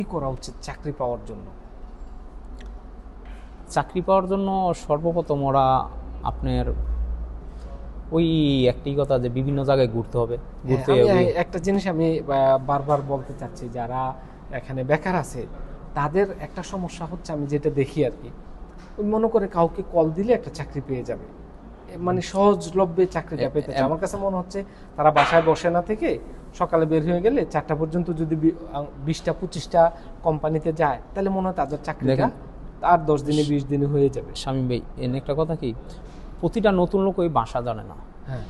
কি করা উচিত চাকরি পাওয়ার জন্য? চাকরি পাওয়ার জন্য সর্বপ্রথম ওরা আপনার ওই একটাই কথা যে বিভিন্ন জায়গায় ঘুরতে হবে, হ্যাঁ, ঘুরতে আমি হবে। একটা জিনিস আমি বারবার বলতে চাচ্ছি, যারা এখানে বেকার আছে তাদের একটা সমস্যা হচ্ছে, আমি যেটা দেখি আর কি, ওই মনে করে কাউকে কল দিলে একটা চাকরি পেয়ে যাবে, মানে সহজলভ্যে চাকরিটা পেতে চায়। আমার কাছে মনে হচ্ছে তারা বাসায় বসে না থেকে সকালে বের হয়ে গেলে 4টা পর্যন্ত যদি 20টা 25টা কোম্পানিতে যায়, তাহলে মনে হয় তাদের চাকরিটা দেখেন, আর 10 দিনে 20 দিনে হয়ে যাবে। স্বামী ভাই, এর একটা কথা কি, প্রতিটা নতুন লোক ওই ভাষা জানে না, হ্যাঁ,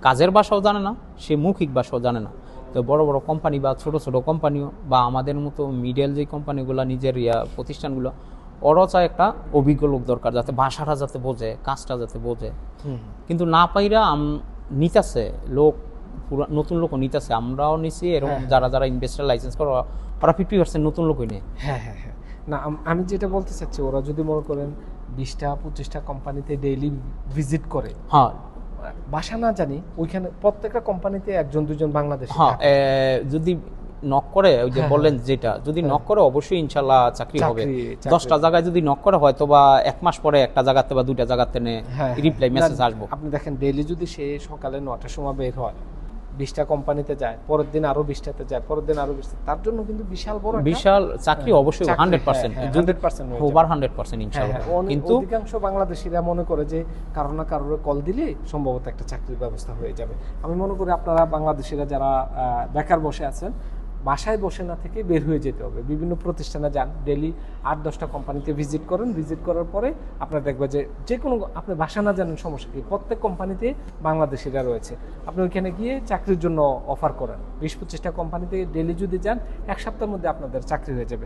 কাজের ভাষাও জানে না, সে মৌখিক ভাষাও জানে না। তো বড় বড় কোম্পানি বা ছোট ছোট কোম্পানিও বা আমাদের মতো মিডিয়াল যে কোম্পানিগুলো, নিজের প্রতিষ্ঠানগুলো, ওরাও চায় একটা অভিজ্ঞ লোক দরকার, যাতে ভাষাটা যাতে বোঝে, কাজটা যাতে বোঝে। কিন্তু না পাইরা নিতেছে লোক, নতুন লোকও নিতেছে, আমরাও নিছি এরকম। হ্যাঁ, যারা যারা ইনভেস্টার লাইসেন্স করে ওরা 50% নতুন লোকই নেয়। হ্যাঁ, হ্যাঁ, হ্যাঁ। না, আমি যেটা বলতে চাচ্ছি, ওরা যদি মনে করেন 20টা 25টা কোম্পানিতে ডেইলি ভিজিট করে, হ্যাঁ, ভাষা না জানি, ওইখানে প্রত্যেকটা কোম্পানিতে 1-2 জন বাংলাদেশি হ্যাঁ, থাকে। যদি নক করে, ওই যে হ্যাঁ, বললেন যেটা, যদি নক করে অবশ্যই ইনশাল্লাহ চাকরি হবে। চাকরি। 10টা জায়গায় যদি নক করে, হয়তো বা 1 মাস পরে একটা জায়গাতে বা 2টা জায়গাতে হ্যাঁ, রিপ্লাই না, মেসেজ আসবো। আপনি দেখেন ডেইলি যদি সে সকালে 9টার সময় বের হয়, 20টা কোম্পানিতে যায়, পরের দিন আরো 20টাতে যায়, পরের দিন আরো 20টা, তার জন্য কিন্তু বিশাল বড় একটা বিশাল চাকরি অবশ্যই চাকরি, 100%, হ্যাঁ, যদি 100% হয়ে ওভার যাবে। 100% ইনশাল্লাহ। হ্যাঁ, কিন্তু অধিকাংশ বাংলাদেশিরা মনে করে যে কারো না কারোর কল দিলে সম্ভবত একটা চাকরির ব্যবস্থা হয়ে যাবে। আমি মনে করি আপনারা বাংলাদেশিরা যারা বেকার বসে আছেন, বাসায় বসে না থেকে বের হয়ে যেতে হবে, বিভিন্ন প্রতিষ্ঠানে যান, ডেলি 8-10টা কোম্পানিতে ভিজিট করেন। ভিজিট করার পরে আপনার দেখবে যে যে কোনো, আপনি ভাষা না জানেন সমস্যা কি, প্রত্যেক কোম্পানিতে বাংলাদেশিরা রয়েছে। আপনি ওইখানে গিয়ে চাকরির জন্য অফার করেন, 20-25টা কোম্পানিতে ডেলি যদি যান, 1 সপ্তাহের মধ্যে আপনাদের চাকরি হয়ে যাবে।